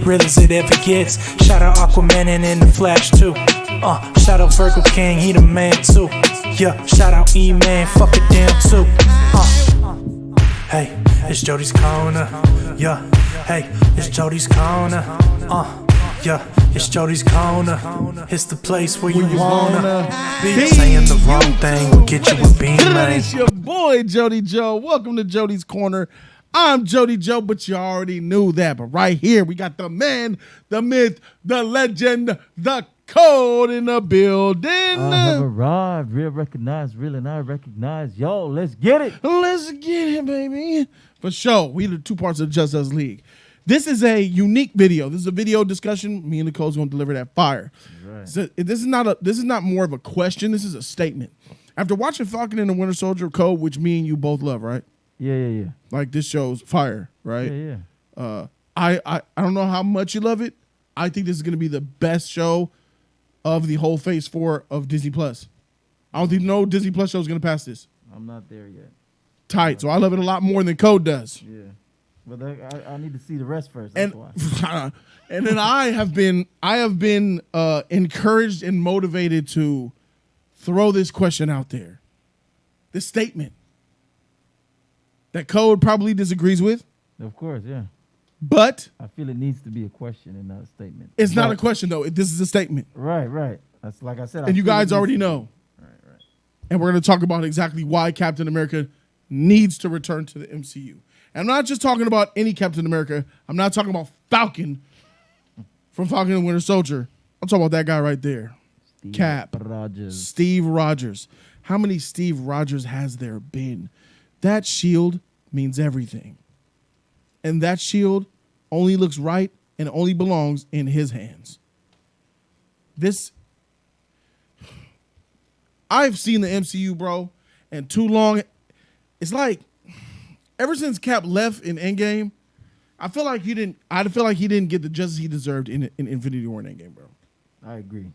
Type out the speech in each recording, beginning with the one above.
real as it ever gets. Shout out Aquaman and in the Flash too. Shout out Virgo King, he the man too. Yeah, shout out E-Man, fuck it down too. Hey, it's Jody's corner. Yeah, hey, it's Jody's corner. Yeah, it's Jody's corner. It's the place where you wanna be. Saying the wrong thing will get you a beam, man. It's your boy Jody Joe. Welcome to Jody's Corner. I'm Jody Joe, but you already knew that. But right here, we got the man, the myth, the legend, the code in the building. I have arrived. Real recognized, real and I recognize. Yo, let's get it. Let's get it, baby. For sure. We the two parts of the Just Us League. This is a unique video. This is a video discussion. Me and the code's gonna deliver that fire. Right. So this is not more of a question. This is a statement. After watching Falcon and the Winter Soldier, Code, which me and you both love, right? Yeah. Like this show's fire, right? Yeah. I don't know how much you love it. I think this is gonna be the best show of the whole phase 4 of Disney Plus. I don't think no Disney Plus show is gonna pass this. I'm not there yet. Tight. So I love it a lot more than Code does. Yeah. But I need to see the rest first. That's why. And then I have been encouraged and motivated to throw this question out there. This statement that Code probably disagrees with. Of course, yeah. But I feel it needs to be a question and not a statement. It's not a question though. This is a statement. Right. That's like I said. And you guys already know. Right. And we're going to talk about exactly why Captain America needs to return to the MCU. And I'm not just talking about any Captain America. I'm not talking about Falcon from Falcon and Winter Soldier. I'm talking about that guy right there. Steve Rogers. How many Steve Rogers has there been? That shield means everything. And that shield only looks right and only belongs in his hands. I've seen the MCU, bro, and too long. It's like ever since Cap left in Endgame, I feel like he didn't get the justice he deserved in Infinity War and Endgame, bro. I agree.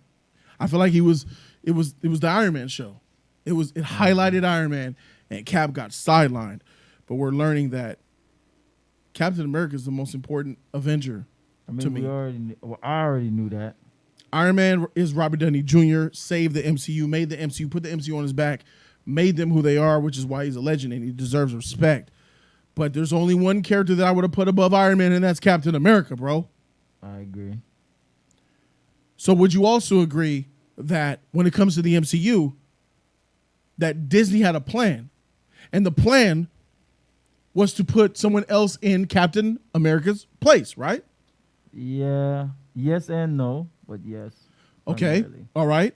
I feel like it was the Iron Man show. It highlighted Iron Man and Cap got sidelined. But we're learning that Captain America is the most important Avenger to me. I already knew that. Iron Man is Robert Downey Jr., saved the MCU, made the MCU, put the MCU on his back, made them who they are, which is why he's a legend and he deserves respect. But there's only one character that I would have put above Iron Man, and that's Captain America, bro. I agree. So would you also agree that when it comes to the MCU, that Disney had a plan, and the plan was to put someone else in Captain America's place, right? Yeah. Yes and no, but yes. Okay. Primarily. All right.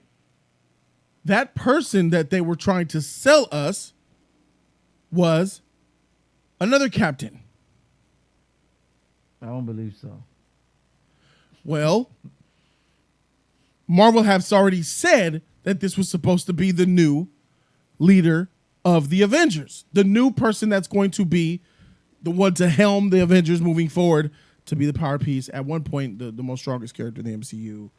That person that they were trying to sell us was another captain. I don't believe so. Well, Marvel has already said that this was supposed to be the new leader of the Avengers, the new person that's going to be the one to helm the Avengers moving forward, to be the power piece. At one point, the most strongest character in the MCU,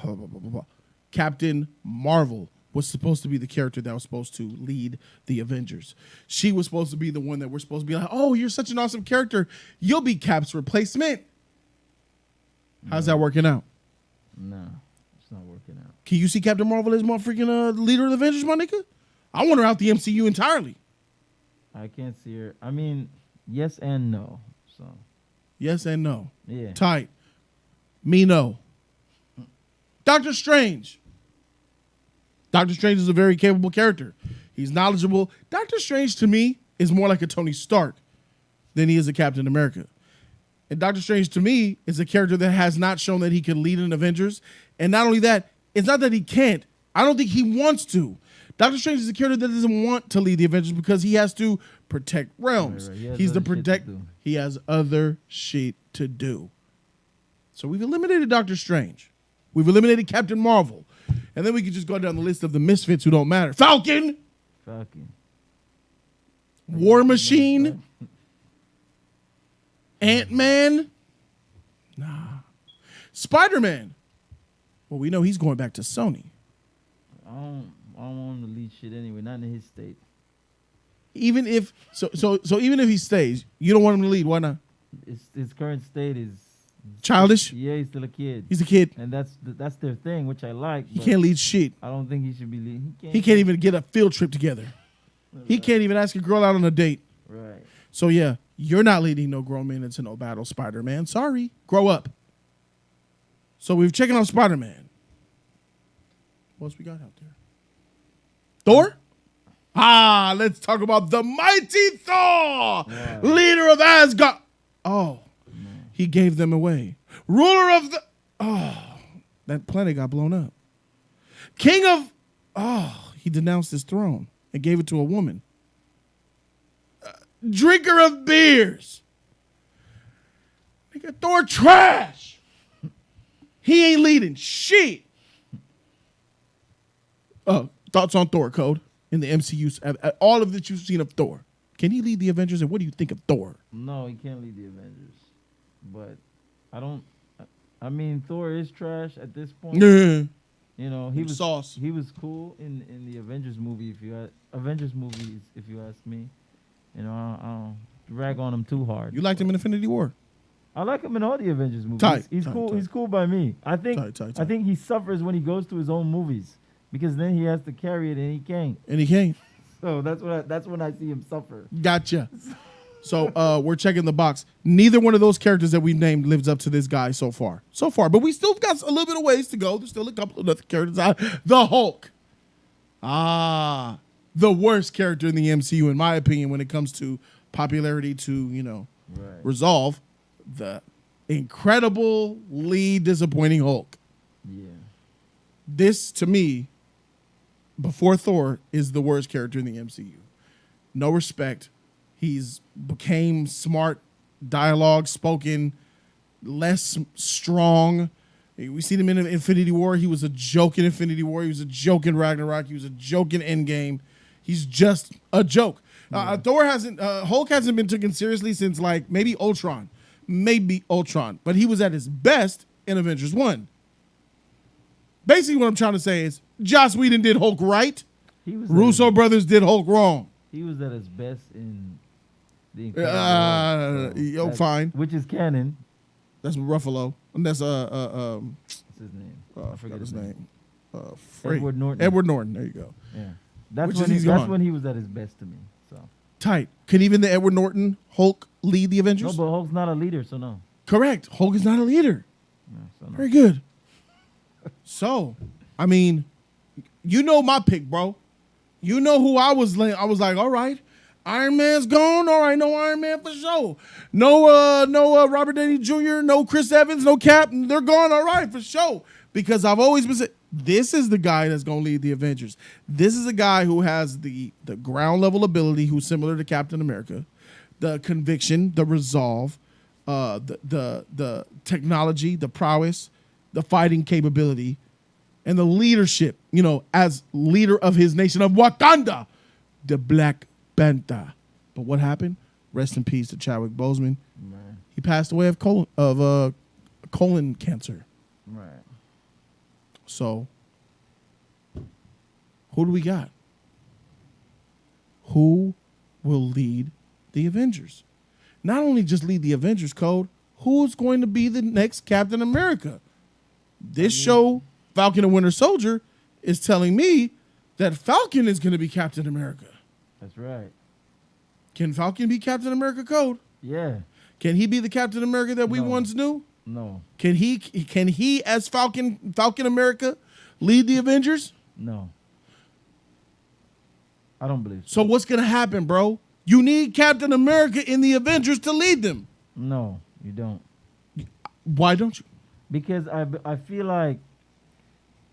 blah, blah, blah, blah. Captain Marvel was supposed to be the character that was supposed to lead the Avengers. She was supposed to be the one that we're supposed to be like, oh, you're such an awesome character. You'll be Cap's replacement. How's that working out? No, it's not working out. Can you see Captain Marvel as motherfucking leader of the Avengers, my nigga? I want her out the MCU entirely. I can't see her. I mean, yes and no. So yes and no. Yeah. Tight. Me no. Doctor Strange. Doctor Strange is a very capable character. He's knowledgeable. Doctor Strange to me is more like a Tony Stark than he is a Captain America. And Doctor Strange to me is a character that has not shown that he can lead an Avengers. And not only that, it's not that he can't. I don't think he wants to. Doctor Strange is a character that doesn't want to lead the Avengers because he has to protect realms. Right. He's the protect. He has other shit to do. So we've eliminated Doctor Strange. We've eliminated Captain Marvel. And then we can just go down the list of the misfits who don't matter. Falcon. War Machine. Ant-Man. Nah. Spider-Man. Well, we know he's going back to Sony. I don't want him to lead shit anyway, not in his state. Even if even if he stays, you don't want him to lead. Why not? His current state is Childish. Yeah, he's still a kid. He's a kid. And that's their thing, which I like. He can't lead shit. I don't think he should be leading. He can't even get a field trip together. He can't even ask a girl out on a date. Right. So yeah, you're not leading no grown man into no battle, Spider-Man. Sorry. Grow up. So we've checking out Spider-Man. What else we got out there? Thor? Let's talk about the mighty Thor, leader of Asgard. Oh, he gave them away. Ruler of the... that planet got blown up. King of... he denounced his throne and gave it to a woman. Drinker of beers. Nigga, Thor trash. He ain't leading shit. Thoughts on Thor, Code, in the MCU, all of that you've seen of Thor. Can he lead the Avengers, and what do you think of Thor? No, he can't lead the Avengers. But I mean, Thor is trash at this point. Yeah. You know, he was sauce. He was cool in the Avengers movie. Avengers movies, if you ask me, you know, I don't rag on him too hard. You liked him in Infinity War? I like him in all the Avengers movies. He's cool. He's cool by me. I think he suffers when he goes to his own movies because then he has to carry it and he can't. So that's when I see him suffer. Gotcha. So we're checking the box. Neither one of those characters that we named lives up to this guy so far. But we still got a little bit of ways to go. There's still a couple of other characters out. The Hulk. The worst character in the MCU, in my opinion, when it comes to popularity to, resolve. The incredibly disappointing Hulk. Yeah. This, to me, before Thor, is the worst character in the MCU. No respect. He's became smart, dialogue spoken, less strong. We seen him in Infinity War. He was a joke in Infinity War. He was a joke in Ragnarok. He was a joke in Endgame. He's just a joke. Hulk hasn't been taken seriously since like maybe Ultron. But he was at his best in Avengers 1. Basically what I'm trying to say is Joss Whedon did Hulk right. Russo brothers did Hulk wrong. He was at his best in the Incredible Hulk, fine. Which is canon. That's Ruffalo. And that's what's his name? I forgot his name. Edward Norton. Edward Norton. There you go. Yeah. That's when he was at his best to me. So tight. Can even the Edward Norton Hulk lead the Avengers? No, but Hulk's not a leader, so no. Correct. Hulk is not a leader. No, so no. Very good. So, I mean, you know my pick, bro. You know who I was like, all right, Iron Man's gone. All right, no Iron Man for sure. No Robert Downey Jr., no Chris Evans, no Cap. They're gone, all right, for sure. Because I've always been saying, this is the guy that's going to lead the Avengers. This is a guy who has the ground level ability, who's similar to Captain America, the conviction, the resolve, the technology, the prowess, the fighting capability, and the leadership, as leader of his nation of Wakanda, the Black Panther. But what happened? Rest in peace to Chadwick Boseman. Right. He passed away of colon cancer. Right. So, who do we got? Who will lead the Avengers? Not only just lead the Avengers, Code, who's going to be the next Captain America? This show, Falcon and Winter Soldier, is telling me that Falcon is going to be Captain America. That's right. Can Falcon be Captain America, Code? Yeah. Can he be the Captain America that we once knew? No. Can he as Falcon America lead the Avengers? No. I don't believe So what's going to happen, bro? You need Captain America in the Avengers to lead them. No, you don't. Why don't you? Because I feel like,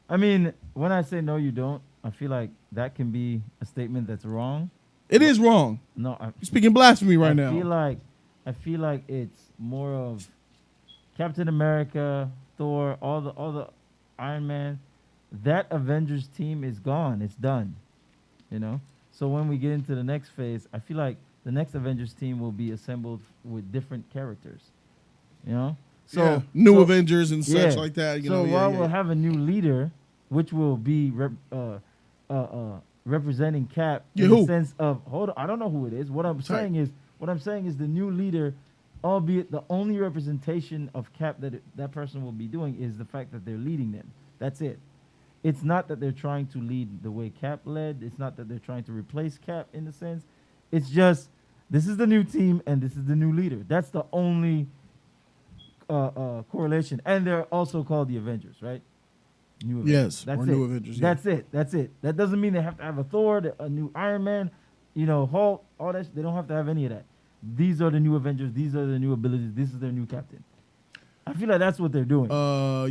I mean, when I say no, you don't, I feel like that can be a statement that's wrong. It is wrong. No, You're speaking blasphemy right now. I feel like it's more of Captain America, Thor, all the Iron Man. That Avengers team is gone. It's done. So when we get into the next phase, I feel like the next Avengers team will be assembled with different characters. So new Avengers and such like that. We'll have a new leader, which will be representing Cap in the sense of I don't know who it is. What I'm saying is the new leader albeit the only representation of Cap that person will be doing is the fact that they're leading them. That's it. It's not that they're trying to lead the way Cap led. It's not that they're trying to replace Cap in the sense. It's just this is the new team and this is the new leader. That's the only correlation. And they're also called the Avengers, right? New Avengers. Yes, That's or it. new Avengers. Yeah. That's it. That doesn't mean they have to have a Thor, a new Iron Man, Hulk, all that. They don't have to have any of that. These are the new Avengers. These are the new abilities. This is their new captain. I feel like that's what they're doing.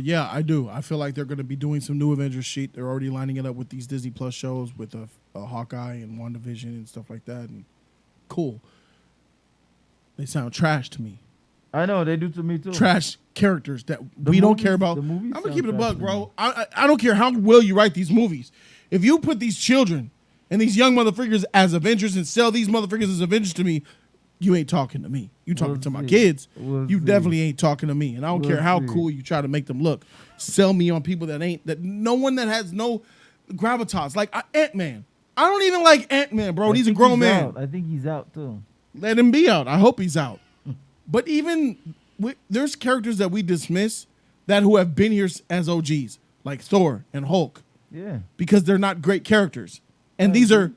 Yeah, I do. I feel like they're going to be doing some new Avengers shit. They're already lining it up with these Disney Plus shows with a Hawkeye and WandaVision and stuff like that. And cool. They sound trash to me. I know they do to me too. Trash characters that we don't care about. I'm I'm gonna keep it a buck, bro. I don't care how well you write these movies. If you put these children and these young motherfuckers as Avengers and sell these motherfuckers as Avengers to me, you ain't talking to me. You talking to my kids. You definitely ain't talking to me. And I don't care how cool you try to make them look. Sell me on people that no one that has no gravitas. Like Ant-Man. I don't even like Ant-Man, bro. He's a grown man. I think he's out too. Let him be out. I hope he's out. But even there's characters that we dismiss that who have been here as OGs, like Thor and Hulk. Yeah. Because they're not great characters. And these are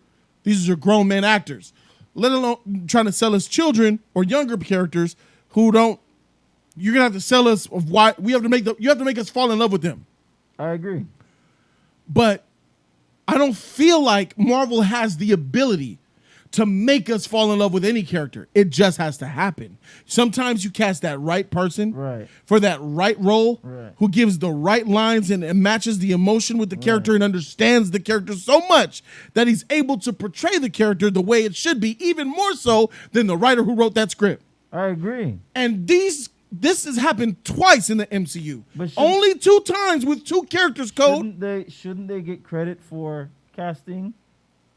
grown men actors. Let alone trying to sell us children or younger characters who don't. You're gonna have to sell us of why we have to make you have to make us fall in love with them. I agree. But I don't feel like Marvel has the ability to make us fall in love with any character. It just has to happen. Sometimes you cast that right person for that right role who gives the right lines and matches the emotion with the character and understands the character so much that he's able to portray the character the way it should be, even more so than the writer who wrote that script. I agree. And this has happened twice in the MCU. Only 2 times with 2 characters, Code. Shouldn't they get credit for casting?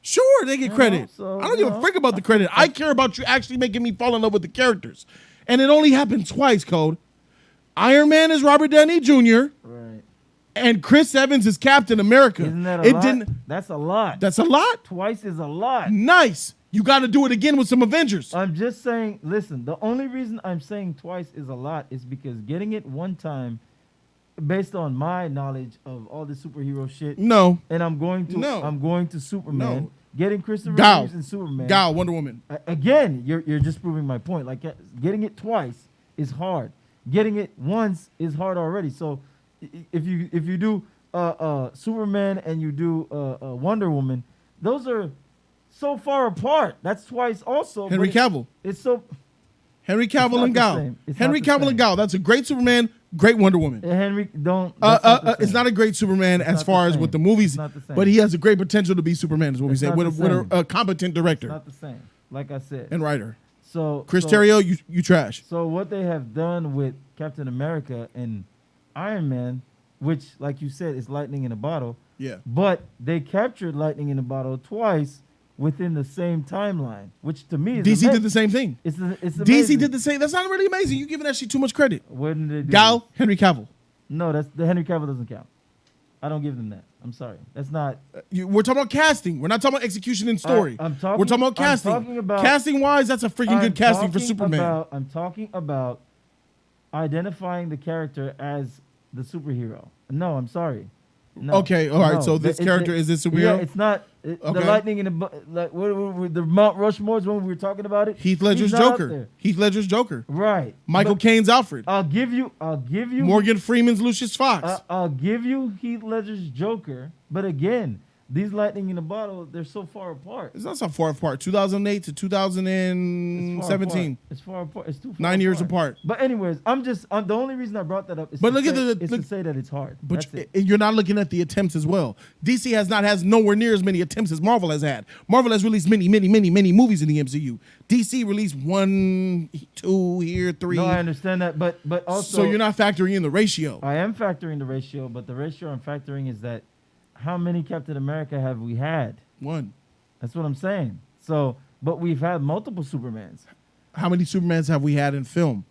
Sure, they get credit. So, I don't give a frick about the credit. I care about you actually making me fall in love with the characters. And it only happened twice, Code. Iron Man is Robert Downey Jr. Right. And Chris Evans is Captain America. Isn't that a lot? That's a lot. That's a lot? Twice is a lot. Nice. You got to do it again with some Avengers. I'm just saying, listen, the only reason I'm saying twice is a lot is because getting it one time, based on my knowledge of all the superhero shit. No. And I'm going to Superman. No. Getting Christopher Reeves and Superman. Wonder Woman. Again, you're just proving my point. Like getting it twice is hard. Getting it once is hard already. So if you do Superman and you do Wonder Woman, those are so far apart. That's twice also. Henry Cavill. It's so Henry Cavill and Gal. Henry Cavill and Gal. That's a great Superman, great Wonder Woman. Henry, don't. It's not a great Superman as far as with the movies, but he has a great potential to be Superman, is what we say, with a competent director. It's not the same, like I said. And writer. So Chris Terrio, you trash. So what they have done with Captain America and Iron Man, which, like you said, is lightning in a bottle. Yeah. But they captured lightning in a bottle twice within the same timeline, which to me is DC did the same thing. It's DC did the same. That's not really amazing. You're giving that shit too much credit. When did they do Gal, this? Henry Cavill. No, that's the Henry Cavill doesn't count. I don't give them that. I'm sorry. That's not. We're talking about casting. We're not talking about execution and story. We're talking about casting. Casting wise, that's a freaking good casting for Superman. I'm talking about identifying the character as the superhero. No, I'm sorry. No, okay, all right. So this character is this superhero? Yeah, it's not the lightning in the like. What the Mount Rushmore's when we were talking about it. Heath Ledger's Joker. Heath Ledger's Joker. Right. Michael Caine's Alfred. I'll give you. Morgan Freeman's Lucius Fox. I'll give you Heath Ledger's Joker, but again, these lightning in a bottle, they're so far apart. It's not so far apart. 2008 to 2017. It's far apart. It's too far 9 years apart. But anyways, the only reason I brought that up is to say that it's hard. But you're not looking at the attempts as well. DC has nowhere near as many attempts as Marvel has had. Marvel has released many movies in the MCU. DC released 1, 2, here 3. No, I understand that, but also. So you're not factoring in the ratio. I am factoring the ratio, but the ratio I'm factoring is that how many Captain America have we had? 1. That's what I'm saying. So, but we've had multiple Supermans. How many Supermans have we had in film?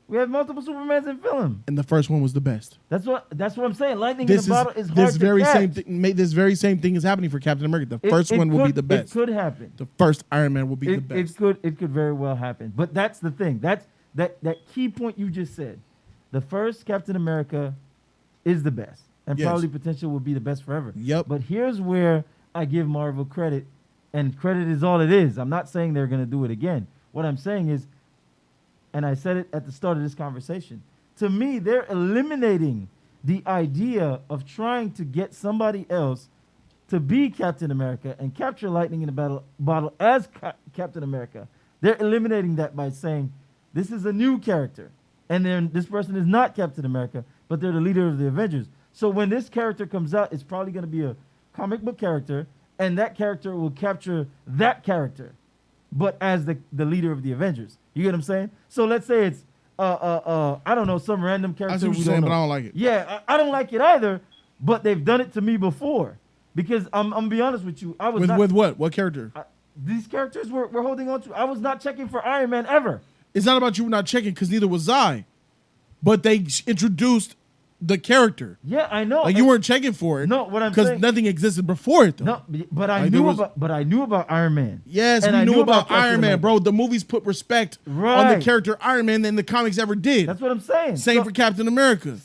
We have multiple Supermans in film. And the first one was the best. That's what I'm saying. Lightning in the bottle is hard this very to same catch. This very same thing is happening for Captain America. The first one will be the best. It could happen. The first Iron Man will be the best. It could very well happen. But that's the thing. that key point you just said. The first Captain America is the best, and Yes. probably potential will be the best forever. Yep. But here's where I give Marvel credit, and credit is all it is. I'm not saying they're going to do it again. What I'm saying is, and I said it at the start of this conversation, to me, they're eliminating the idea of trying to get somebody else to be Captain America and capture lightning in a bottle as Captain America. They're eliminating that by saying this is a new character, and then this person is not Captain America, but they're the leader of the Avengers. So when this character comes out, it's probably going to be a comic book character, and that character will capture that character, but as the leader of the Avengers. You get what I'm saying? So let's say it's I don't know, some random character. I see what you're saying, but I don't like it. Yeah, I don't like it either, but they've done it to me before. Because I'm gonna be honest with you, I was With what? What character? These characters we're holding on to. I was not checking for Iron Man ever. It's not about you not checking, because neither was I. But they introduced the character. Yeah, I know. Like you weren't checking for it. No, what I'm because saying, nothing existed before it though. no, but I Like, knew there was- about. But I knew about Iron Man. Yes, And we I knew about Captain Iron Man, America. bro. The movies put respect on the Right. character Iron Man than the comics ever did. That's what I'm saying. Same So- for Captain America.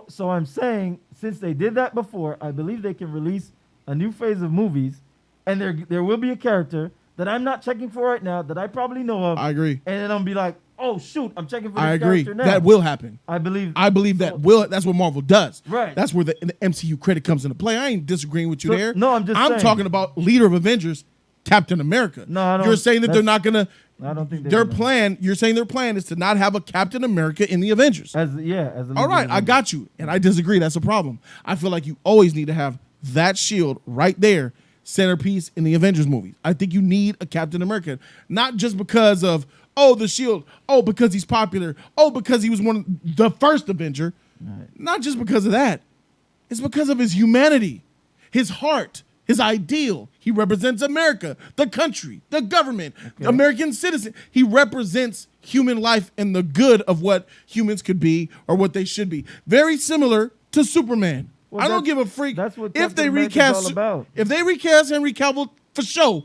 So I'm saying, since they did that before, I believe they can release a new phase of movies, and there will be a character that I'm not checking for right now that I probably know of. I agree. And then I'm be like, oh shoot, I'm checking for this I agree. character now. That will happen. I believe. I believe that will. That's what Marvel does. Right. That's where the MCU credit comes into play. I ain't disagreeing with you So- there. no, I'm just saying. talking about leader of Avengers, Captain America. No, I don't- You're saying that they're not gonna. I don't think Their plan. You're saying their plan is to not have a Captain America in the Avengers. as a leader All right, of I the- got you, and I disagree. That's a problem. I feel like you always need to have that shield right there, centerpiece in the Avengers movies. I think you need a Captain America, not just because of the shield, because he's popular, because he was the first Avenger. Right. Not just because of that. It's because of his humanity, his heart, his ideal. He represents America, the country, the government, American citizen. He represents human life and the good of what humans could be or what they should be. Very similar to Superman. Well, I don't that's- give a freak that's what if they Captain America's recast. all about. If they recast Henry Cavill for show,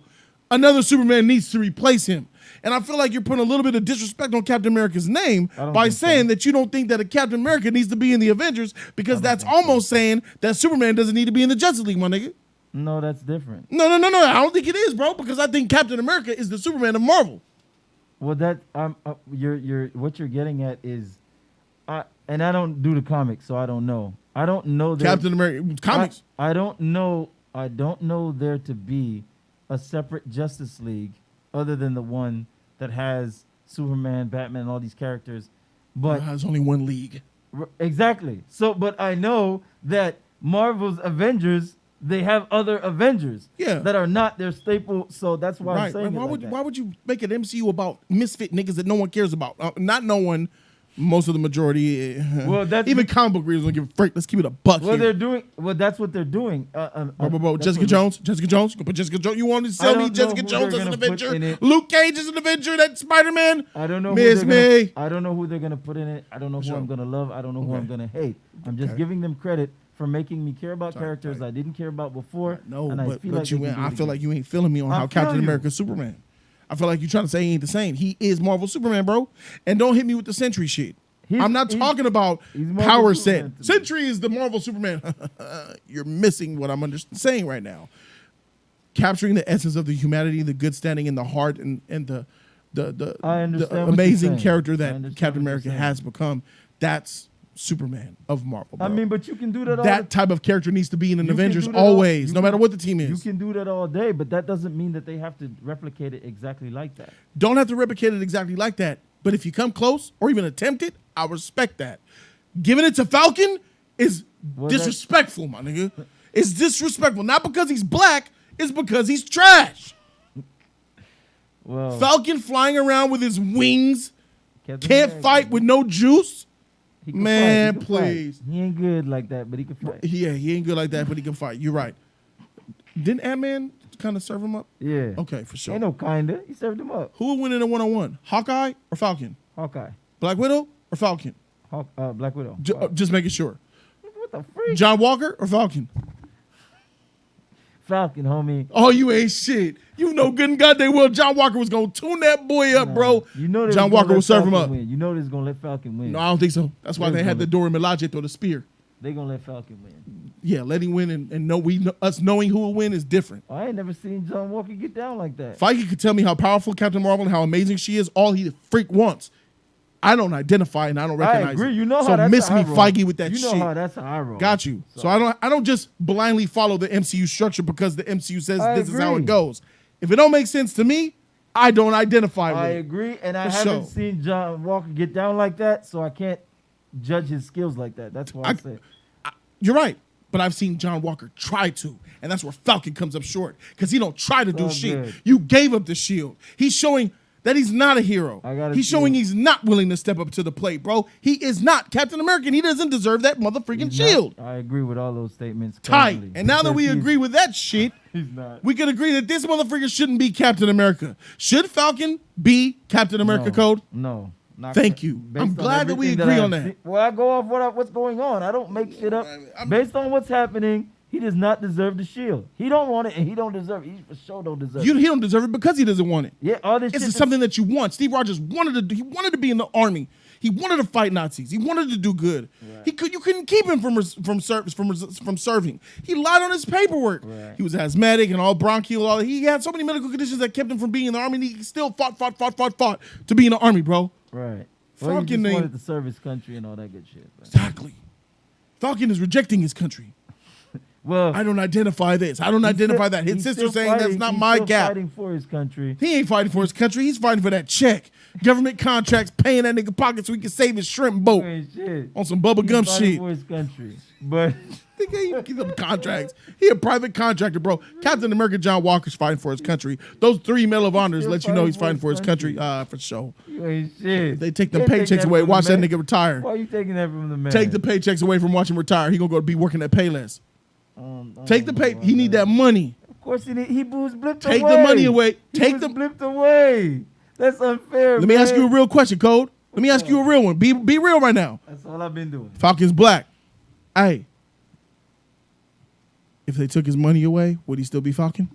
another Superman needs to replace him. And I feel like you're putting a little bit of disrespect on Captain America's name I don't by think so. saying that you don't think that a Captain America needs to be in the Avengers, because that's almost saying that Superman doesn't need to be in the Justice League, my nigga. No, that's different. No. I don't think it is, bro, because I think Captain America is the Superman of Marvel. Well, that you're what you're getting at is, and I don't do the comics, so I don't know. I don't know that Captain America comics. I don't know. I don't know there to be a separate Justice League other than the one that has Superman, Batman, and all these characters. But There's only one league. exactly. So, but I know that Marvel's Avengers, they have other Avengers Yeah. that are not their staple. So that's why I'm Right. saying Why would you make an MCU about misfit niggas that no one cares about? Not no one. Most of the majority. Well, that's even comic book readers don't give a freak. Let's keep it a buck Well, here. they're doing. Well, that's what they're doing. Bro, That's Jessica what- Jones. Jessica Jones. You can put Jessica Jones. You want to I sell me don't know Jessica who Jones they're as an gonna put Avenger? in it. Luke Cage as an Avenger. That Spider-Man. I don't know. Who Miss they're May. gonna, I don't know who they're gonna put in it. I don't know who Sure. I'm gonna love. I don't know who Okay. I'm gonna hate. I'm just Okay. giving them credit for making me care about Sorry, characters sorry. I didn't care about before. No, and I but, feel but like you. they can do I it feel again. like you ain't feeling me on I how feel Captain you. America is Superman. I feel like you're trying to say he ain't the same. He is Marvel Superman, bro. And don't hit me with the Sentry shit. I'm not talking about he's Marvel power Superman set. to me. Sentry is the Marvel Superman. You're missing what I'm saying right now. Capturing the essence of the humanity, the good standing in the heart, and the I understand what you're amazing saying. character I that understand Captain what you're America saying. has become. That's Superman of Marvel. I bro. mean, but you can do that. All That type of character needs to be in an You can Avengers do that all- always, you no can- matter what the team You is. can do that all day, but that doesn't mean that they have to replicate it exactly like that. Don't have to replicate it exactly like that. But if you come close or even attempt it, I respect that. Giving it to Falcon is Well, that- disrespectful, my nigga. It's disrespectful. Not because he's black, it's because he's trash. Well, Falcon flying around with his wings, Captain can't America, fight with no juice. he can Man, fight, he can fight. please. He ain't good like that, but he can fight. Yeah, he ain't good like that, but he can fight. You're right. Didn't Ant-Man kind of serve him up? Yeah. Okay, for sure. Ain't no kinda. He served him up. Who would win in a one-on-one? Hawkeye or Falcon? Hawkeye. Black Widow or Falcon? Black Widow. Just making sure. What the freak? John Walker or Falcon? Falcon, homie. Oh, you ain't shit. You know good and goddamn well John Walker was gonna tune that boy up, bro. You know John Walker will serve him up. Win. You know they're gonna let Falcon win. No, I don't think so. That's why they had the Dora Milaje throw the spear. They gonna let Falcon win. Yeah, letting win and us knowing who will win is different. I ain't never seen John Walker get down like that. Feige could tell me how powerful Captain Marvel and how amazing she is. All he freak wants. I don't identify and I don't recognize. I agree. It. You know so how that's miss how me, I roll. Feige, with that you shit. know how that's how I roll. Got you. So I don't just blindly follow the MCU structure because the MCU says this is how it goes. If it don't make sense to me, I don't identify with it. I agree, and I For haven't sure. seen John Walker get down like that, so I can't judge his skills like that. That's why I say. You're right. But I've seen John Walker try to, and that's where Falcon comes up short because he don't try to do shit. Good. You gave up the shield. He's showing that he's not a hero. He's showing he's not willing to step up to the plate, bro. He is not Captain America. And he doesn't deserve that motherfucking shield. I agree with all those statements. Tight. And now that we agree with that shit, he's not. we can agree that this motherfucker shouldn't be Captain America. Should Falcon be Captain America Code? No. Thank you. I'm glad that we agree on that. Well, I go off what's going on. I don't make shit up. Based on what's happening, he does not deserve the shield. He don't want it, and he don't deserve it. He for sure don't deserve it. He don't deserve it because he doesn't want it. Yeah, all this It's shit. something that you want. Steve Rogers wanted to be in the army. He wanted to fight Nazis. He wanted to do good. Right. You couldn't keep him from serving. He lied on his paperwork. Right. He was asthmatic and all bronchial. All he had so many medical conditions that kept him from being in the army. And he still fought to be in the army, bro. Right. Well, he just wanted to serve his country and all that good shit. Bro. Exactly. Falcon is rejecting his country. Well, I don't identify this. I don't identify that. His sister saying that's not my gap. He's fighting for his country. He ain't fighting for his country. He's fighting for that check. Government contracts paying that nigga pocket so he can save his shrimp boat on some bubble gum shit. For his country, but he keep them contracts. He a private contractor, bro. Captain America John Walker's fighting for his country. Those 3 Medal of Honors let you know he's fighting for his country. For sure. You ain't shit. They take the paychecks away. Watch that nigga retire. Why are you taking that from the man? Take the paychecks away from watching retire. He gonna go be working at Payless. Take the pay. He need that money. Of course he was blipped Take away. the money away. Take the blipped away. That's unfair. Let me ask you a real question, Code. Let me ask you a real one. Be real right now. That's all I've been doing. Falcon's black. Hey. If they took his money away, would he still be Falcon?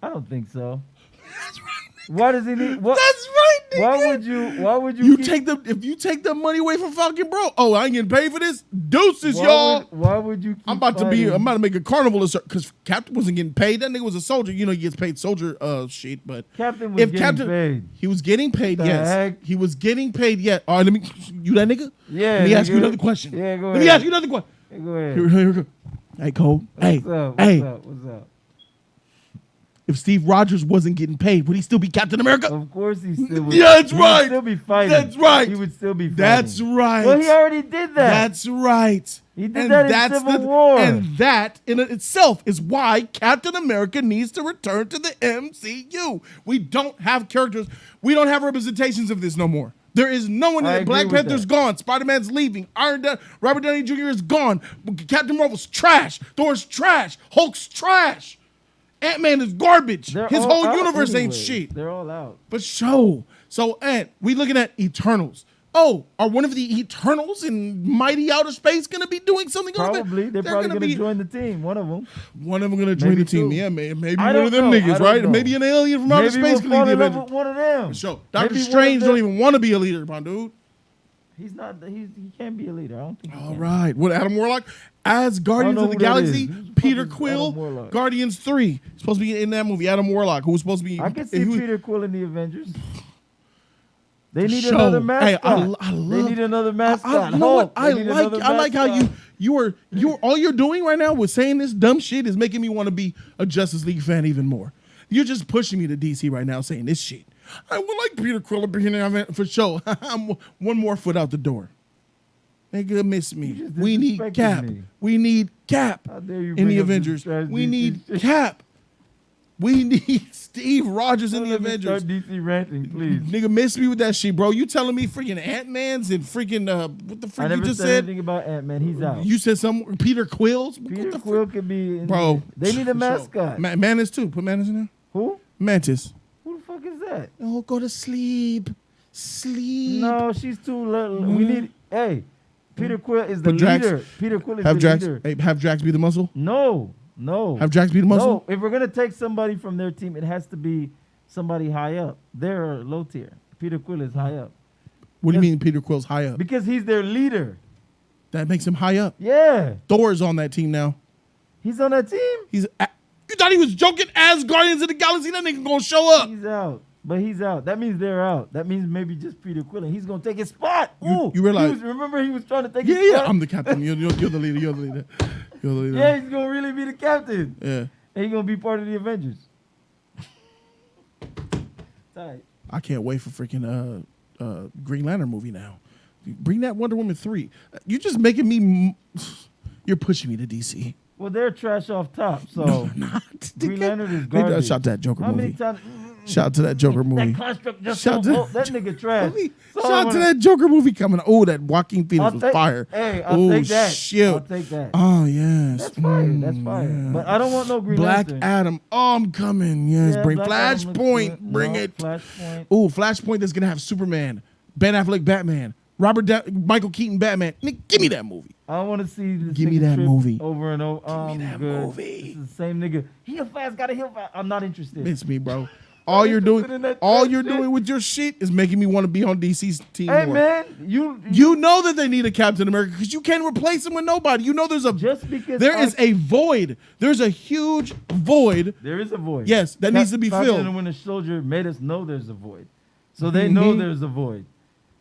I don't think so. That's right. Why does he need? What? That's right, nigga. Why would you? If you take the money away from Falcon, bro. Oh, I ain't getting paid for this. Deuces, y'all. Why would you? I'm about to make a carnival because Captain wasn't getting paid. That nigga was a soldier. You know, he gets paid soldier shit. But Captain was getting paid. He was getting paid. Yes, heck? he was getting paid. Yet. All right, you that nigga. Yeah. Let me ask you another question. Yeah, go ahead. Let me ask you another question. Yeah, go ahead. Here we go. Hey, Cole. What's up? If Steve Rogers wasn't getting paid, would he still be Captain America? Of course he still would. Yeah, that's he right. Would still be fighting. That's right. He would still be fighting. That's right. Well, he already did that. That's right. He did that in Civil War. And that in itself is why Captain America needs to return to the MCU. We don't have characters. We don't have representations of this no more. There is no one in it. Black Panther's gone. Spider-Man's leaving. Robert Downey Jr. is gone. Captain Marvel's trash. Thor's trash. Hulk's trash. Ant-Man is garbage. His whole universe ain't shit. They're all out. But so Ant, we looking at Eternals. Oh, are one of the Eternals in mighty outer space going to be doing something? Probably. They're probably going to join the team. One of them. One of them going to join the team. Yeah, man. Maybe one of them niggas, right? Maybe an alien from outer space can lead the Avengers. One of them. So Doctor Strange don't even want to be a leader, my dude. He's not. He can't be a leader. I don't think. All right. What, Adam Warlock? As Guardians of the Galaxy, Peter Quill, Guardians 3. Supposed to be in that movie. Adam Warlock, who was supposed to be. I can see Peter Quill in the Avengers. They need another mascot. Hey, they need another mascot. You know what? I like how you all you're doing right now with saying this dumb shit is making me want to be a Justice League fan even more. You're just pushing me to DC right now saying this shit. I would like Peter Quill to be in there for sure. I'm one more foot out the door. Nigga, miss me. We need Cap. We need Cap in the Avengers. We need Cap. We need Steve Rogers in the Avengers. Start DC ranting, please. Nigga, miss me with that shit, bro. You telling me freaking Ant-Man's and freaking what the freak you just said? I never said anything about Ant-Man. He's out. You said some Peter Quills. Peter Quill could be. Bro, they need a mascot. Mantis too. Put Mantis in there. Who? Mantis. Who the fuck is that? Oh, go to sleep. Sleep. No, she's too little. We need. Hey, Peter Quill is the leader. Peter Quill is the leader. Hey, have Drax be the muscle. No. No. Have Drax be the Muslim? No. If we're gonna take somebody from their team, it has to be somebody high up. They're low tier. Peter Quill is high up. What do you mean Peter Quill's high up? Because he's their leader. That makes him high up. Yeah. Thor's on that team now. He's on that team. You thought he was joking? As Guardians of the Galaxy, that nigga gonna show up. He's out. But he's out. That means they're out. That means maybe just Peter Quill, and he's gonna take his spot. You realize? Remember he was trying to take Yeah, his spot? yeah. I'm the captain. You're the leader. You're the leader. You're the leader. Yeah, he's gonna really be the captain. Yeah. And he's gonna be part of the Avengers. Tight. I can't wait for freaking Green Lantern movie now. Bring that Wonder Woman 3. You're just making me. You're pushing me to DC. Well, they're trash off top, so No, not. Green Lantern is garbage. Shout to that Joker How many movie. times? Shout out to that Joker movie. That construct just Shout so to- that nigga trash. So Shout out to that Joker movie coming. Oh, that Joaquin Phoenix I'll was take- fire. Hey, I'll take that. Shit. I'll take that. Oh yes. That's fire. That's fire. yeah. But I don't want no Green Black Lantern. Adam. Oh, I'm coming. Yes, Yeah, bring Black Adam looks Flashpoint. good. Bring No, it. Flashpoint. Oh, Flashpoint that's gonna have Superman, Ben Affleck Batman, Michael Keaton Batman. Nick, give me that movie. I want to see this. Give me nigga that trip movie. over and over. Give me that good. movie. It's the same nigga. Heal fast, gotta heal fast. I'm not interested. It's me, bro. All you're interested in doing, that all trash you're shit. doing with your shit is making me want to be on DC's team Hey more. man, you You know that they need a Captain America because you can't replace him with nobody. You know there's a just because there is a void. There's a huge void. there is a void. Yes, that needs to be Falcon filled. and the Winter Soldier made us know there's a void, so they know there's a void.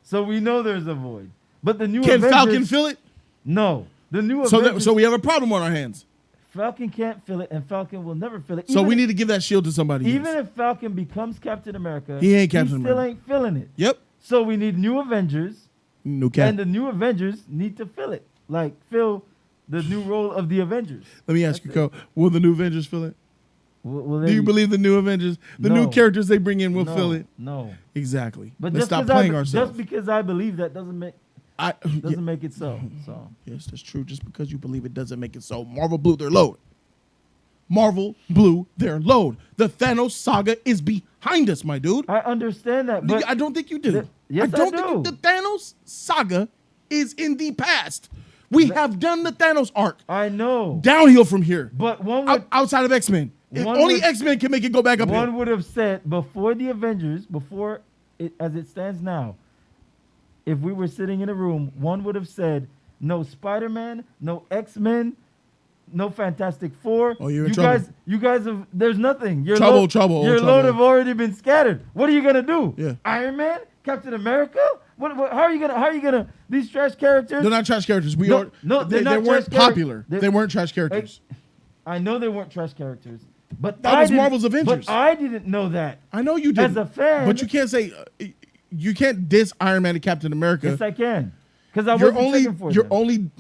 So we know there's a void. But the new Can Avengers, Falcon fill it? No, the new So Avengers. so we have a problem on our hands. Falcon can't fill it, and Falcon will never fill it. So we Even need to give that shield to somebody. if, even else. if Falcon becomes Captain America, He ain't Captain he still America. ain't filling it. Yep. So we need new Avengers, No cap. and the new Avengers need to fill it, like fill the new role of the Avengers. Let me ask you, Cole. Will the new Avengers fill it? Will Do you believe the new Avengers, the new No. characters they bring in will no, fill it? No. Exactly. But Let's just stop 'cause playing just ourselves. because I believe that doesn't Yeah, make it so. So yes, that's true. Just because you believe it doesn't make it so. Marvel blew their load. Marvel blew their load. The Thanos saga is behind us, my dude. I understand that, but I don't think you do. Yes, I don't do. think the Thanos saga is in the past. We have done the Thanos arc. I know. Downhill from here. But one would Outside of X-Men. One Only would- X-Men can make it go back up. one would have said before the Avengers, before it as it stands now, if we were sitting in a room, one would have said no Spider-Man, no X-Men, no Fantastic Four. Oh, you're in you trouble. you guys have. There's nothing. Your Trouble, load, trouble, Your trouble. load have already been scattered. What are you gonna do? Yeah. Iron Man, Captain America. What? How are you gonna? How are you gonna? These trash characters. They're not trash characters. No, Are, no, they, they're not they weren't trash charac- popular. they- They weren't trash characters. I know they weren't trash characters, but That I was didn't- Marvel's Avengers. But I didn't know that. I know you did. As a fan, But you can't say you can't diss Iron Man and Captain America. Yes, I can. Because I You're wasn't only checking for you're them. only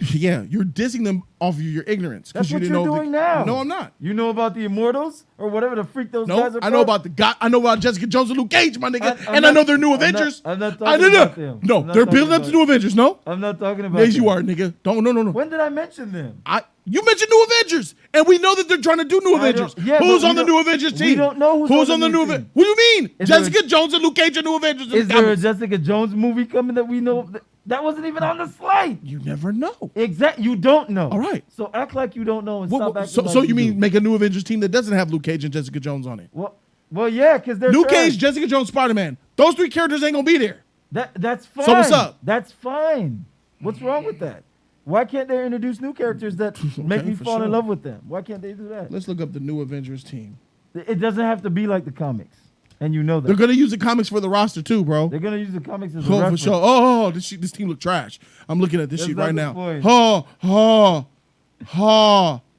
you're dissing them off of your ignorance That's because you what didn't you're know doing now. No, I'm not. You know about the Immortals or whatever the freak those No, guys are I know called? about the guy. I know about Jessica Jones and Luke Cage, my nigga, I'm and I not- know they're new I'm not- Avengers. I'm not I talking didn't- about them. No, I'm not they're talking building up to about new Avengers. No, I'm not talking about yes, them. you are, nigga. Don't no. When did I mention them? You mentioned new Avengers, and we know that they're trying to do new I Avengers. don't- yeah, Who's but on we the new don't- Avengers we team? don't know who's on the new Avengers. team. What do you mean? Is there- Jessica Jones and Luke Cage are new Avengers. in Is the there a comics. Jessica Jones movie coming that we know? That wasn't even on the slide. You never know. Exact. You don't know. All right. So act like you don't know and stop acting So, like so you do. mean make a new Avengers team that doesn't have Luke Cage and Jessica Jones on it? Well, yeah, because they're Luke trash. Cage, Jessica Jones, Spider-Man. Those three characters ain't gonna be there. That's fine. So what's up? That's fine. What's wrong with that? Why can't they introduce new characters that make me for fall in sure. love with them? Why can't they do that? Let's look up the new Avengers team. It doesn't have to be like the comics, and you know that. They're gonna use the comics for the roster too, bro. They're gonna use the comics as a Oh, for reference. sure. Oh, this team look trash. I'm looking at this That's shit not right the now. point.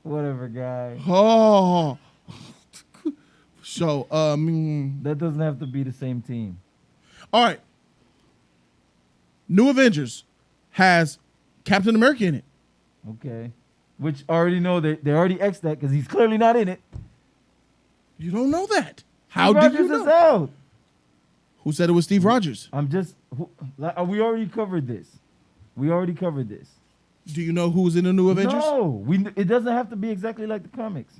Whatever, guy. So, That doesn't have to be the same team. all right. New Avengers has Captain America in it. Okay. Which I already know they already X'd that because he's clearly not in it. You don't know that. How Steve did you Rogers is know? out. Who said it was Steve Rogers? We already covered this. Do you know who's in the new Avengers? No, it doesn't have to be exactly like the comics.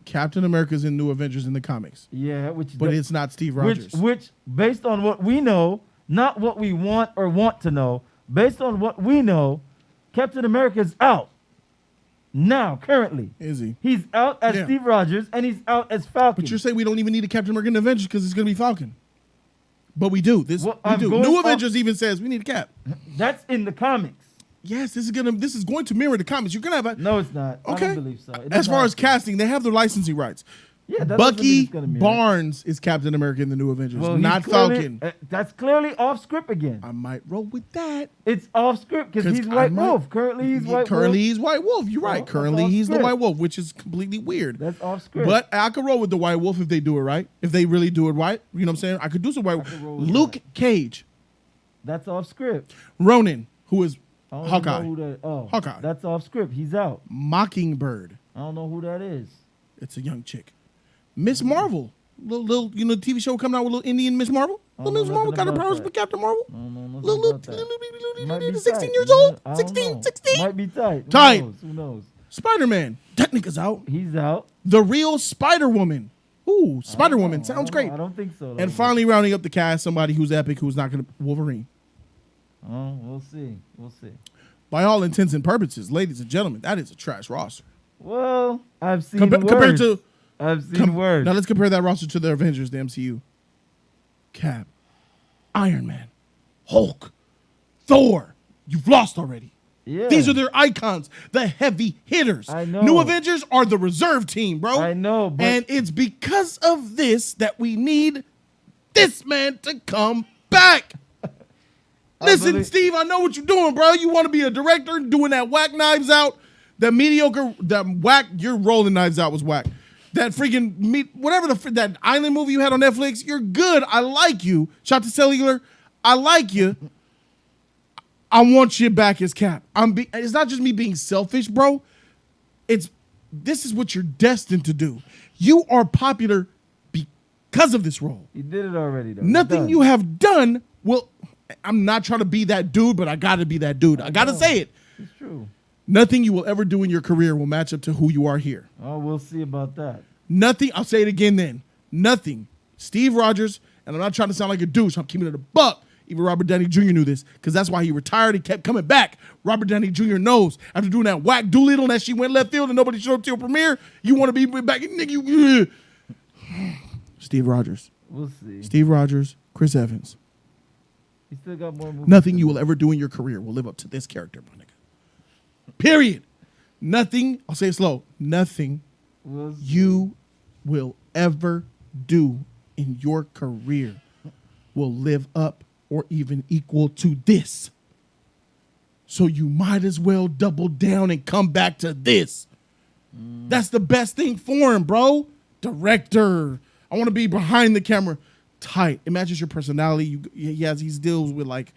Captain America's in New Avengers in the comics, Yeah, but it's not Steve Rogers. which based on what we know, not what we want or want to know, based on what we know, Captain America's out. Now, currently. Is he? He's out as Yeah. Steve Rogers, and he's out as Falcon. But you're saying we don't even need a Captain America in Avengers because it's going to be Falcon. But we do. Well, We I'm do. going New off- Avengers even says we need a Cap. That's in the comics. Yes, this is going to mirror the comics. You're going to have a... No, it's not. I Okay. don't believe so. It As doesn't far have as to. casting, they have the licensing rights. Yeah, that doesn't mean Bucky it's gonna mirror. Barnes is Captain America in the New Avengers, Well, he's not clearly- Falcon. That's clearly off script again. I might roll with that. It's off script because he's White Wolf. Currently, he's White Currently, Wolf. he's White Wolf. You're right. that's Currently, off he's the script. White Wolf, which is completely weird. That's off script. But I could roll with the White Wolf if they do it right. If they really do it right, you know what I'm saying? I could do some White could roll Wolf. with Luke that. Cage, That's off script. Ronan, who is I don't even Hawkeye, know who that. Oh, Hawkeye. That's off script. He's out. Mockingbird. I don't know who that is. It's a young chick. Miss Marvel, little TV show coming out with little Indian Miss Marvel. I Little don't Miss know Marvel nothing got her about powers that. with Captain Marvel. I don't know nothing Little about that. Might 16 be years tight. old. I don't 16, know. 16. Might be tight. Who Tight. knows? Who knows? Spider-Man. That nigga's out. He's out. The real Spider-Woman. Ooh, Spider-Woman. I Sounds don't great. know. I don't think so. though. And finally rounding up the cast, somebody who's epic, who's not going to Wolverine. Oh, we'll see. We'll see. By all intents and purposes, ladies and gentlemen, that is a trash roster. Well, I've seen Compared worse. to I've seen worse. now, let's compare that roster to the Avengers, the MCU. Cap, Iron Man, Hulk, Thor. You've lost already. Yeah. These are their icons, the heavy hitters. I know. New Avengers are the reserve team, bro. I know, but And it's because of this that we need this man to come back. Listen, believe- Steve, I know what you're doing, bro. You want to be a director doing that whack Knives Out, that mediocre, that whack, your rolling Knives Out was whack. That freaking, whatever that island movie you had on Netflix, you're good. I like you. Shout to Cellular. I like you. I want you back as Cap. It's not just me being selfish, bro. This is what you're destined to do. You are popular because of this role. you did it already, though. Nothing Done. you have done will. I'm not trying to be that dude, but I got to be that dude. I got to know. say it. It's true. Nothing you will ever do in your career will match up to who you are here. Oh, we'll see about that. Nothing. I'll say it again then. Nothing. Steve Rogers, and I'm not trying to sound like a douche. I'm keeping it a buck. Even Robert Downey Jr. knew this because that's why he retired. He kept coming back. Robert Downey Jr. knows after doing that whack Doolittle and that she went left field and nobody showed up to your premiere, you want to be back. Nigga, Steve Rogers. We'll see. Steve Rogers, Chris Evans. He still got more movies. Nothing you will ever do in your career will live up to this character, my nigga. Period. Nothing, I'll say it slow, nothing We'll see. you will ever do in your career will live up or even equal to this. So you might as well double down and come back to this. That's the best thing for him, bro. Director. I want to be behind the camera. Tight. It matches your personality. He deals with like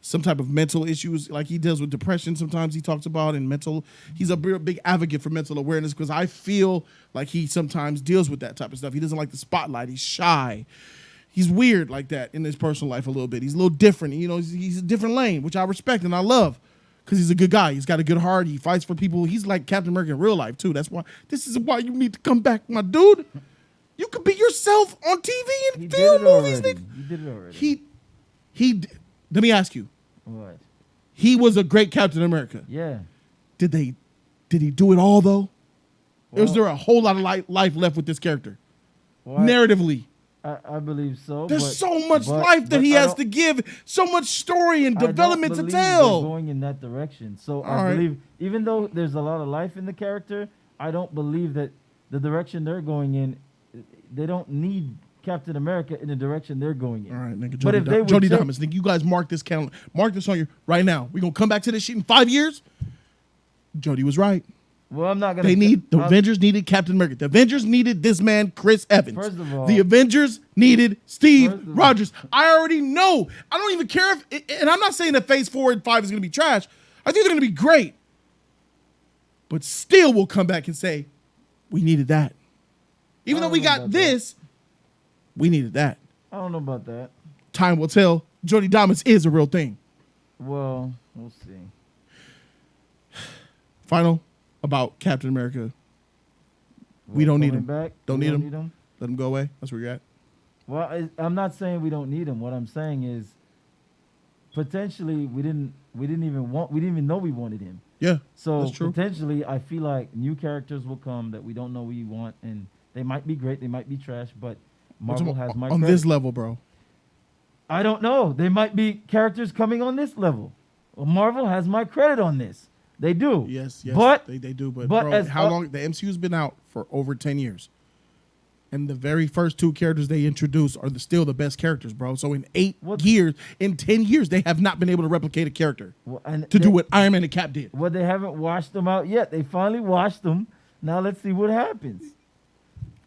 some type of mental issues. Like he deals with depression sometimes he talks about and mental. He's a big advocate for mental awareness because I feel like he sometimes deals with that type of stuff. He doesn't like the spotlight. He's shy. He's weird like that in his personal life a little bit. He's a little different. You know, he's a different lane, which I respect and I love because he's a good guy. He's got a good heart. He fights for people. He's like Captain America in real life too. This is why you need to come back, my dude. You could be yourself on TV and He film did it movies, already. nigga. He did it already. Let me ask you. What? He was a great Captain America. Yeah. Did he do it all though? Or is Well- there a whole lot of life left with this character? Well, Narratively. I believe so. There's but- so much but- life that but he I has don't- to give, so much story and I don't development to believe they're tell. going in that direction. So All I right. believe, even though there's a lot of life in the character, I don't believe that the direction they're going in, they don't need Captain America in the direction they're going in. All right, nigga. But if they would Jody take- Diamonds, nigga, you guys mark this calendar. Mark this on your right now. We're gonna come back to this shit in 5 years. Jody was right. Well, I'm not gonna. The I'll- Avengers needed Captain America. The Avengers needed this man, Chris Evans. First of all- the Avengers needed Steve First of all- Rogers. I already know. I don't even care if, and I'm not saying that Phase 4 and 5 is going to be trash. I think they're going to be great. But still, we'll come back and say, we needed that. Even I though we don't know got about this, we needed that. I don't know about that. Time will tell. Jody Diamonds is a real thing. Well, we'll see. Final about Captain America. We don't need Coming him. Back? Don't We need him. Let him go away. That's where you're at. Well, I'm not saying we don't need him. What I'm saying is, potentially we didn't even know we wanted him. Yeah, So that's true. potentially, I feel like new characters will come that we don't know we want, and they might be great, they might be trash, but Marvel has my on credit. this level, bro. I don't know. They might be characters coming on this level. Well, Marvel has my credit on this. They do. Yes, But they do. But but bro, as how up- long? The MCU's been out for over 10 years. And the very first two characters they introduced are still the best characters, bro. So in 8 What- years, in 10 years, they have not been able to replicate a character well, and to they, do what Iron Man and Cap did. Well, they haven't washed them out yet. They finally washed them. Now let's see what happens.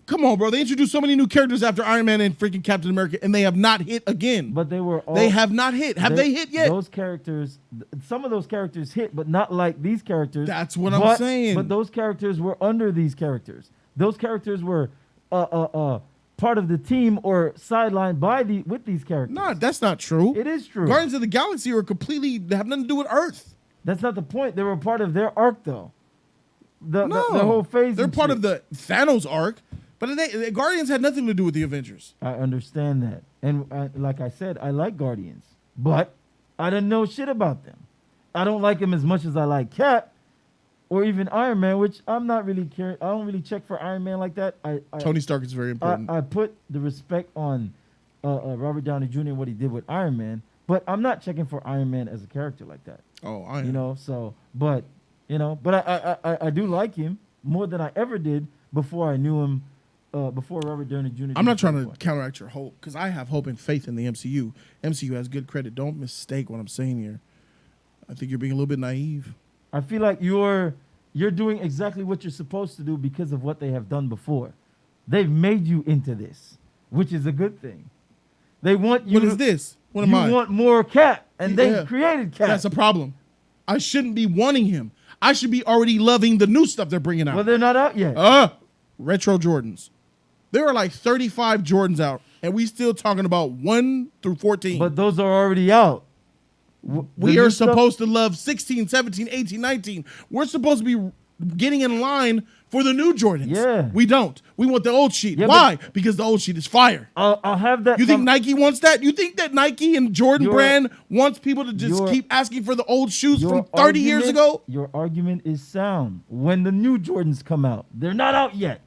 Come on, bro. They introduced so many new characters after Iron Man and freaking Captain America, and they have not hit again. But they were all. They have not hit. Have they hit yet? Those characters, some of those characters hit, but not like these characters. That's what I'm saying. But those characters were under these characters. Those characters were part of the team or sidelined with these characters. Nah, that's not true. It is true. Guardians of the Galaxy are completely, they have nothing to do with Earth. That's not the point. They were part of their arc, though. The No, whole phase. they're and part shit. of the Thanos arc, but the Guardians had nothing to do with the Avengers. I understand that, and like I said, I like Guardians, but I didn't know shit about them. I don't like them as much as I like Cap, or even Iron Man, which I'm not really caring. I don't really check for Iron Man like that. Tony Stark is very important. I put the respect on Robert Downey Jr. and what he did with Iron Man, but I'm not checking for Iron Man as a character like that. oh, I am. You know, so but I do like him more than I ever did before I knew him. Before Robert Downey Jr. I'm not trying to counteract your hope because I have hope and faith in the MCU. MCU has good credit. Don't mistake what I'm saying here. I think you're being a little bit naive. I feel like you're doing exactly what you're supposed to do because of what they have done before. They've made you into this, which is a good thing. They want you. What is this? What am You I? want more Cap, and Yeah. they created Cap. That's a problem. I shouldn't be wanting him. I should be already loving the new stuff they're bringing out. Well, they're not out yet. Retro Jordans. There are like 35 Jordans out, and we still talking about 1 through 14. But those are already out. We are supposed to love 16, 17, 18, 19. We're supposed to be getting in line for the new Jordans. Yeah. We don't. We want the old sheet. Yeah, Why? Because the old sheet is fire. I'll have that. You think Nike wants that? You think that Nike and Jordan Your- brand wants people to just your- keep asking for the old shoes Your from 30 years argument- ago? Your argument is sound. When the new Jordans come out, they're not out yet.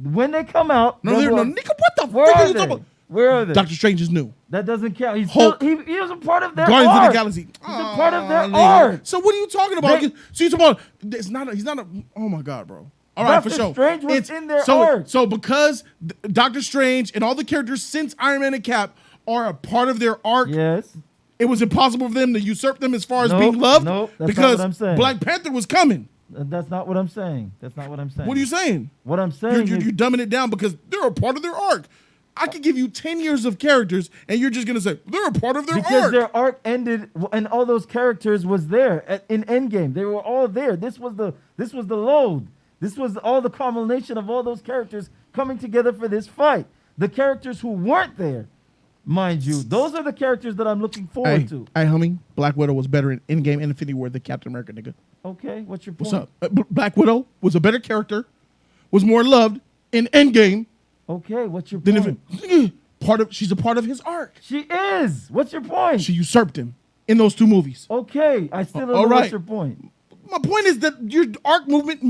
When they come out, No, they're they'll no. go- Nigga, what the Where fuck are are you they? talking about? Where are they? Doctor Strange is new. That doesn't count. He's Hulk. still, he was a part of their Guardians arc. of the Galaxy. He's a part of their Nigga. arc. So what are you talking about? They- So you talking about? It's not. He's not a. Oh my god, bro. All right, Doctor for sure. Strange was in their so, arc. So because Doctor Strange and all the characters since Iron Man and Cap are a part of their arc, Yes. it was impossible for them to usurp them as far as Nope, being loved. nope, that's not because what I'm saying. Black Panther was coming. That's not what I'm saying. That's not what I'm saying. What are you saying? What I'm saying You're is dumbing it down because they're a part of their arc. I could give you 10 years of characters, and you're just gonna say they're a part of their because arc. their arc ended and all those characters was there in Endgame. They were all there. This was the load. This was all the culmination of all those characters coming together for this fight. The characters who weren't there, mind you, those are the characters that I'm looking forward to. Hey, homie, Black Widow was better in Endgame and Infinity War than Captain America, nigga. Okay, what's your point? What's up? Black Widow was a better character, was more loved in Endgame Okay, what's your than point? she's a part of his arc. She is. What's your point? She usurped him in those 2 movies. Okay, I still don't All know right. what's your point. My point is that your arc movement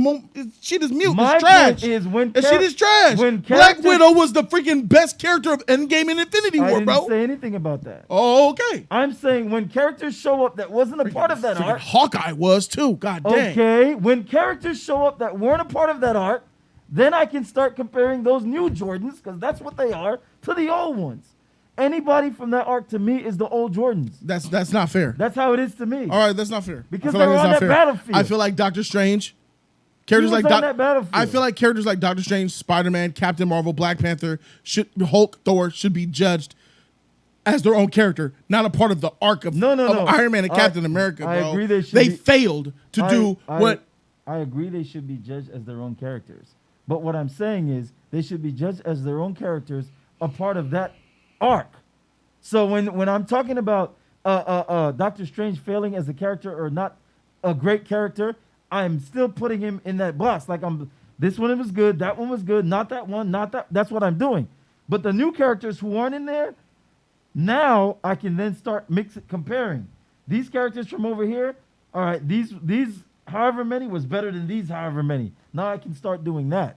shit is mute. My It's trash. point is when that shit is trash. when Black characters- Widow was the freaking best character of Endgame and Infinity I War, didn't bro. say anything about that. Oh, okay. I'm saying when characters show up that wasn't a part of that Freaking arc. Hawkeye was too. God dang. Okay, when characters show up that weren't a part of that arc, then I can start comparing those new Jordans, because that's what they are, to the old ones. Anybody from that arc to me is the old Jordans. That's not fair. That's how it is to me. All right, that's not fair. Because I feel they were that's on not that fair. battlefield. I feel like Doctor Strange, characters He was like on that battlefield. I feel like characters like Doctor Strange, Spider-Man, Captain Marvel, Black Panther, Hulk, Thor should be judged as their own character, not a part of the arc of, No. of Iron Man and Captain America, bro. I agree they should They be- failed to do what. I agree they should be judged as their own characters. But what I'm saying is they should be judged as their own characters, a part of that arc. So when I'm talking about Doctor Strange failing as a character or not a great character, I'm still putting him in that box. Like this one was good, that one was good, not that one, not that. That's what I'm doing. But the new characters who aren't in there, now I can then start comparing these characters from over here. All right, these however many was better than these however many. Now I can start doing that.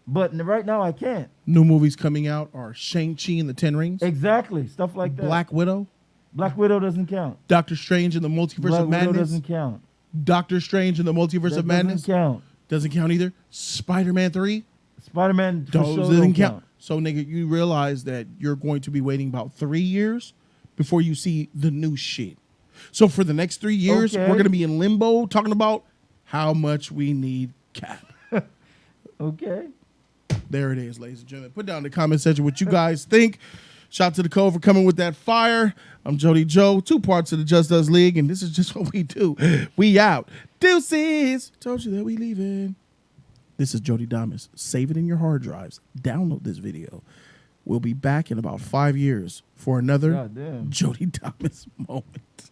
But right now I can't. New movies coming out are Shang-Chi and the Ten Rings, Exactly. Stuff like that. Black Widow, Black Widow doesn't count. Doctor Strange and the Multiverse Black of Widow Madness. doesn't count. Doctor Strange and the Multiverse That of Madness doesn't count. doesn't count either. Spider-Man 3 Spider-Man for sure doesn't don't count. So, nigga, you realize that you're going to be waiting about 3 years before you see the new shit. So, for the next 3 years, Okay. we're going to be in limbo talking about how much we need Cap. Okay. There it is, ladies and gentlemen. Put down in the comment section what you guys think. Shout out to the Code for coming with that fire. I'm Jody Joe, 2 parts of the Just Us League, and this is just what we do. We out. Deuces. Told you that we leaving. This is Jody Damas. Save it in your hard drives. Download this video. We'll be back in about 5 years for another God damn. Jody Damas moment.